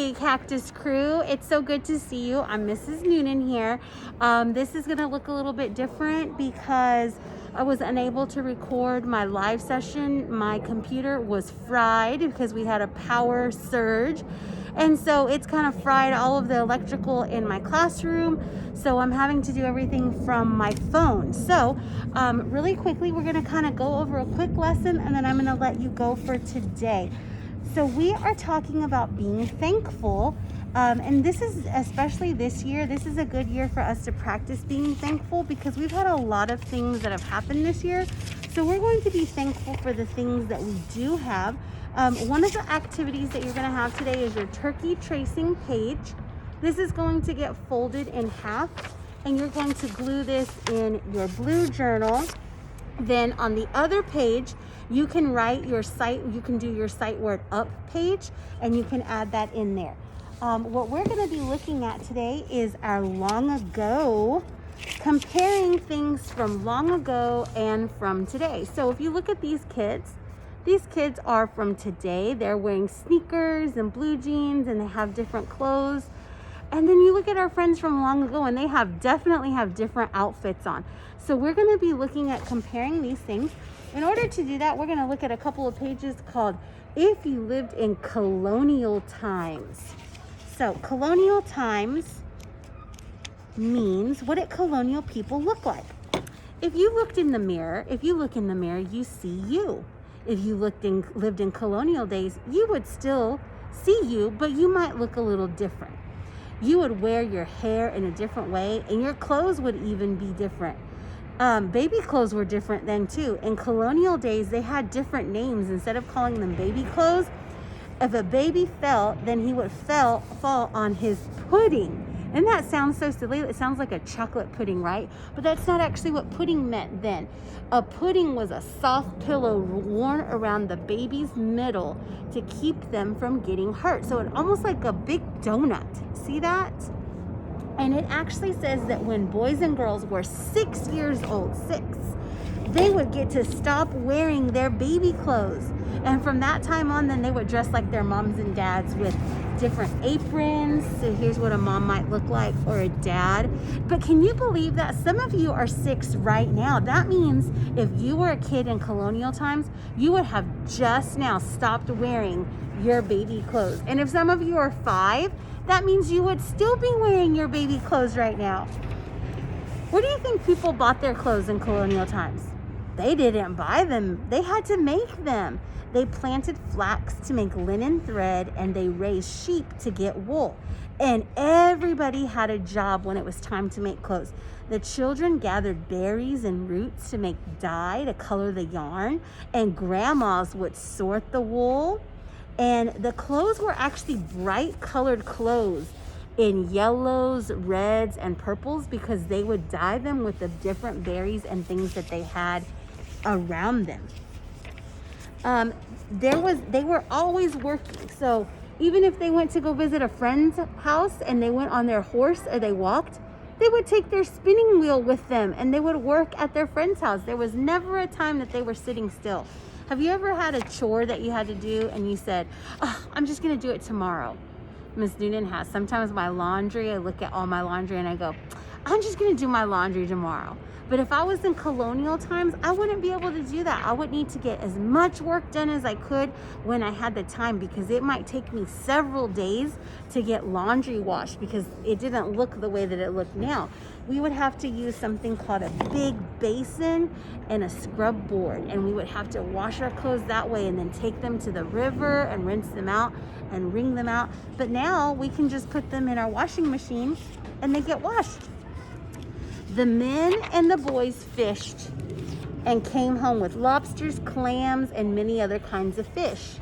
Hey, Cactus Crew. It's so good to see you. I'm Mrs. Noonan here. This is going to look a little bit different because I was unable to record my live session. My computer was fried because we had a power surge. And so it's kind of fried all of the electrical in my classroom. So I'm having to do everything from my phone. So really quickly, we're going to kind of go over a quick lesson and then I'm going to let you go for today. So we are talking about being thankful, and this is, especially this year, this is a good year for us to practice being thankful because we've had a lot of things that have happened this year. So we're going to be thankful for the things that we do have. One of the activities that you're going to have today is your turkey tracing page. This is going to get folded in half, and you're going to glue this in your blue journal. Then on the other page, you can write your site, you can do your site word up page, and you can add that in there. What we're going to be looking at today is our long ago, comparing things from long ago and from today. So if you look at these kids are from today. They're wearing sneakers and blue jeans, and they have different clothes. And then you look at our friends from long ago, and they definitely have different outfits on. So we're going to be looking at comparing these things. In order to do that, we're going to look at a couple of pages called If You Lived in Colonial Times. So Colonial Times means, what did colonial people look like? If you look in the mirror, you see you. If you lived in colonial days, you would still see you, but you might look a little different. You would wear your hair in a different way, and your clothes would even be different. Baby clothes were different then too. In colonial days, they had different names. Instead of calling them baby clothes, if a baby fell, then he would fall on his pudding. And that sounds so silly. It sounds like a chocolate pudding, right? But that's not actually what pudding meant then. A pudding was a soft pillow worn around the baby's middle to keep them from getting hurt. So it's almost like a big donut. See that? And it actually says that when boys and girls were 6 years old, they would get to stop wearing their baby clothes. And from that time on, then they would dress like their moms and dads with different aprons. So here's what a mom might look like, or a dad. But can you believe that some of you are 6 right now? That means if you were a kid in colonial times, you would have just now stopped wearing your baby clothes. And if some of you are 5, that means you would still be wearing your baby clothes right now. Where do you think people bought their clothes in colonial times? They didn't buy them. They had to make them. They planted flax to make linen thread, and they raised sheep to get wool. And everybody had a job when it was time to make clothes. The children gathered berries and roots to make dye to color the yarn, and grandmas would sort the wool. And the clothes were actually bright colored clothes in yellows, reds, and purples because they would dye them with the different berries and things that they had around them. They were always working. So even if they went to go visit a friend's house and they went on their horse or they walked, they would take their spinning wheel with them and they would work at their friend's house. There was never a time that they were sitting still. Have you ever had a chore that you had to do and you said, oh, I'm just going to do it tomorrow? Miss Noonan has. Sometimes my laundry, I look at all my laundry and I go, I'm just going to do my laundry tomorrow. But if I was in colonial times, I wouldn't be able to do that. I would need to get as much work done as I could when I had the time, because it might take me several days to get laundry washed because it didn't look the way that it looked now. We would have to use something called a big basin and a scrub board, and we would have to wash our clothes that way and then take them to the river and rinse them out and wring them out. But now we can just put them in our washing machine and they get washed. The men and the boys fished and came home with lobsters, clams, and many other kinds of fish.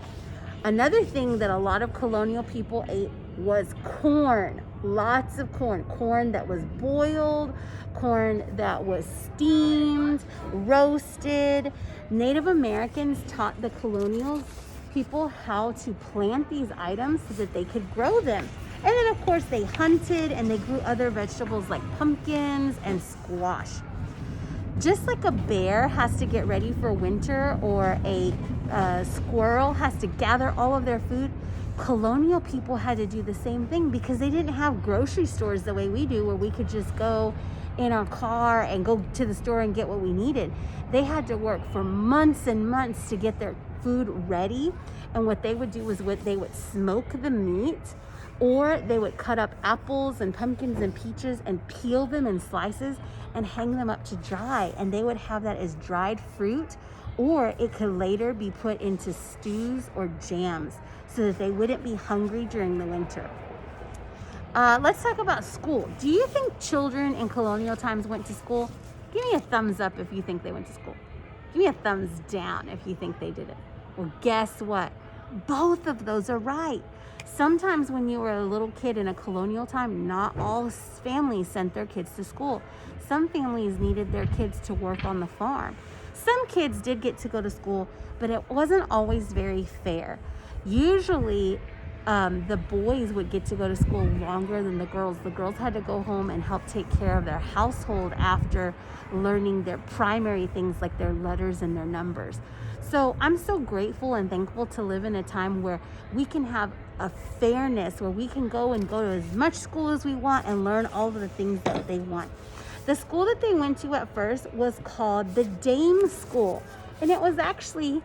Another thing that a lot of colonial people ate was corn. Lots of corn. Corn that was boiled, corn that was steamed, roasted. Native Americans taught the colonial people how to plant these items so that they could grow them. And then, of course, they hunted and they grew other vegetables like pumpkins and squash. Just like a bear has to get ready for winter, or a squirrel has to gather all of their food, colonial people had to do the same thing because they didn't have grocery stores the way we do, where we could just go in our car and go to the store and get what we needed. They had to work for months and months to get their food ready. And what they would do was they would smoke the meat, or they would cut up apples and pumpkins and peaches and peel them in slices and hang them up to dry. And they would have that as dried fruit, or it could later be put into stews or jams so that they wouldn't be hungry during the winter. Let's talk about school. Do you think children in colonial times went to school? Give me a thumbs up if you think they went to school. Give me a thumbs down if you think they didn't. Well, guess what? Both of those are right. Sometimes when you were a little kid in a colonial time, not all families sent their kids to school. Some families needed their kids to work on the farm. Some kids did get to go to school, but it wasn't always very fair. Usually, the boys would get to go to school longer than the girls. The girls had to go home and help take care of their household after learning their primary things like their letters and their numbers. So I'm so grateful and thankful to live in a time where we can have a fairness, where we can go to as much school as we want and learn all of the things that they want. The school that they went to at first was called the Dame School, and it was actually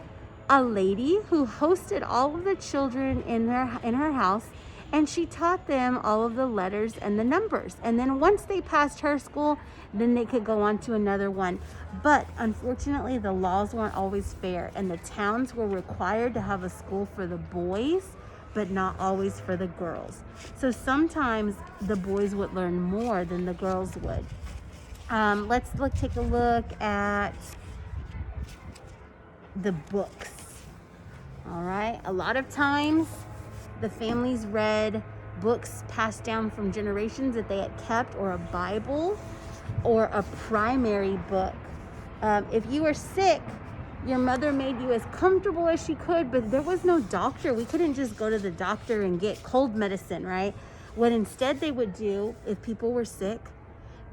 a lady who hosted all of the children in her house, and she taught them all of the letters and the numbers. And then once they passed her school, then they could go on to another one. But unfortunately, the laws weren't always fair, and the towns were required to have a school for the boys, but not always for the girls. So sometimes the boys would learn more than the girls would. Let's take a look at the books. All right, a lot of times the families read books passed down from generations that they had kept, or a Bible, or a primary book. If you were sick, your mother made you as comfortable as she could, but there was no doctor. We couldn't just go to the doctor and get cold medicine, right? What instead they would do, if people were sick,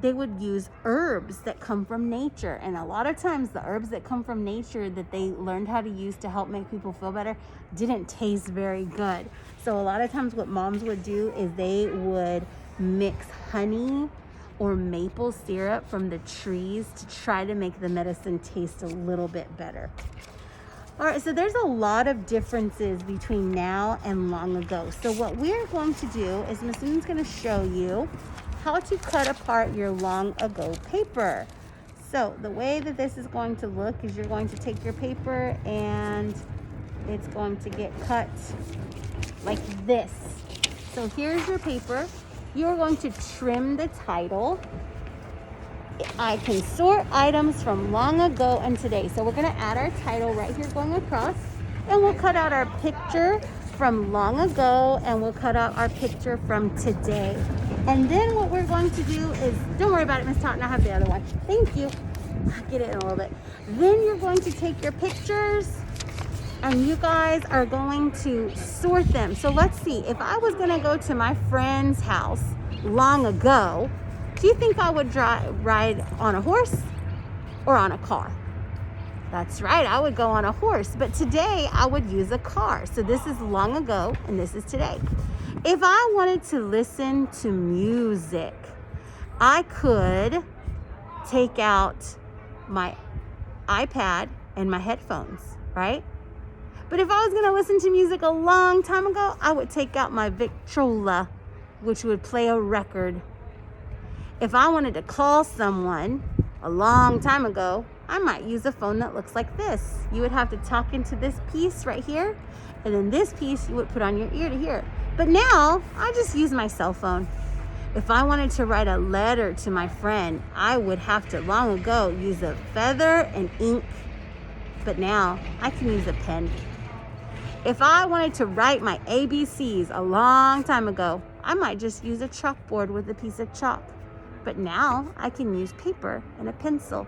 they would use herbs that come from nature. And a lot of times the herbs that come from nature that they learned how to use to help make people feel better didn't taste very good. So a lot of times what moms would do is they would mix honey or maple syrup from the trees to try to make the medicine taste a little bit better. All right, so there's a lot of differences between now and long ago. So what we're going to do is Miss Newton's going to show you how to cut apart your long ago paper. So the way that this is going to look is you're going to take your paper and it's going to get cut like this. So here's your paper. You're going to trim the title. I can sort items from long ago and today. So we're going to add our title right here going across, and we'll cut out our picture from long ago, and we'll cut out our picture from today. And then what we're going to do is, don't worry about it, Miss Taunton, I have the other one. Thank you. I'll get it in a little bit. Then you're going to take your pictures and you guys are going to sort them. So let's see, if I was gonna go to my friend's house long ago, do you think I would ride on a horse or on a car? That's right, I would go on a horse, but today I would use a car. So this is long ago and this is today. If I wanted to listen to music, I could take out my iPad and my headphones, right? But if I was gonna listen to music a long time ago, I would take out my Victrola, which would play a record. If I wanted to call someone a long time ago, I might use a phone that looks like this. You would have to talk into this piece right here, and then this piece you would put on your ear to hear. But now, I just use my cell phone. If I wanted to write a letter to my friend, I would have to, long ago, use a feather and ink. But now, I can use a pen. If I wanted to write my ABCs a long time ago, I might just use a chalkboard with a piece of chalk. But now, I can use paper and a pencil.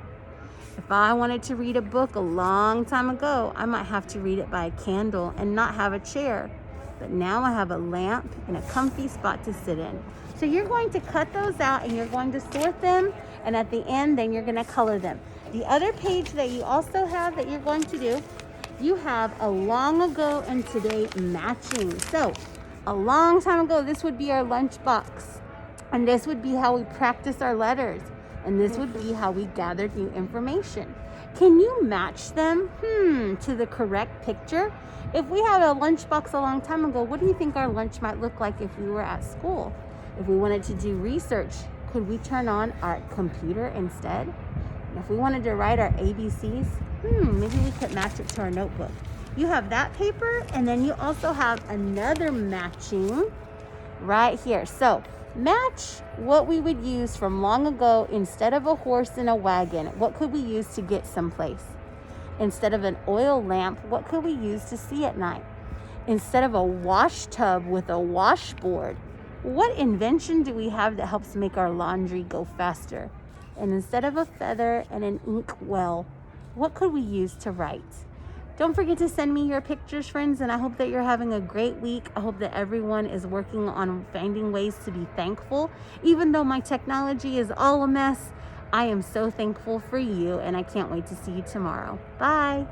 If I wanted to read a book a long time ago, I might have to read it by a candle and not have a chair. But now I have a lamp and a comfy spot to sit in. So you're going to cut those out and you're going to sort them, and at the end, then you're going to color them. The other page that you also have that you're going to do You have a long ago and today matching. So a long time ago, this would be our lunchbox. And this would be how we practice our letters. And this would be how we gathered new information. Can you match them to the correct picture? If we had a lunchbox a long time ago, what do you think our lunch might look like if we were at school? If we wanted to do research, could we turn on our computer instead? If we wanted to write our ABCs, maybe we could match it to our notebook. You have that paper, and then you also have another matching right here. So match what we would use from long ago. Instead of a horse and a wagon, what could we use to get someplace? Instead of an oil lamp, what could we use to see at night? Instead of a wash tub with a washboard, what invention do we have that helps make our laundry go faster? And instead of a feather and an ink well, what could we use to write? Don't forget to send me your pictures, friends, and I hope that you're having a great week. I hope that everyone is working on finding ways to be thankful. Even though my technology is all a mess, I am so thankful for you, and I can't wait to see you tomorrow. Bye.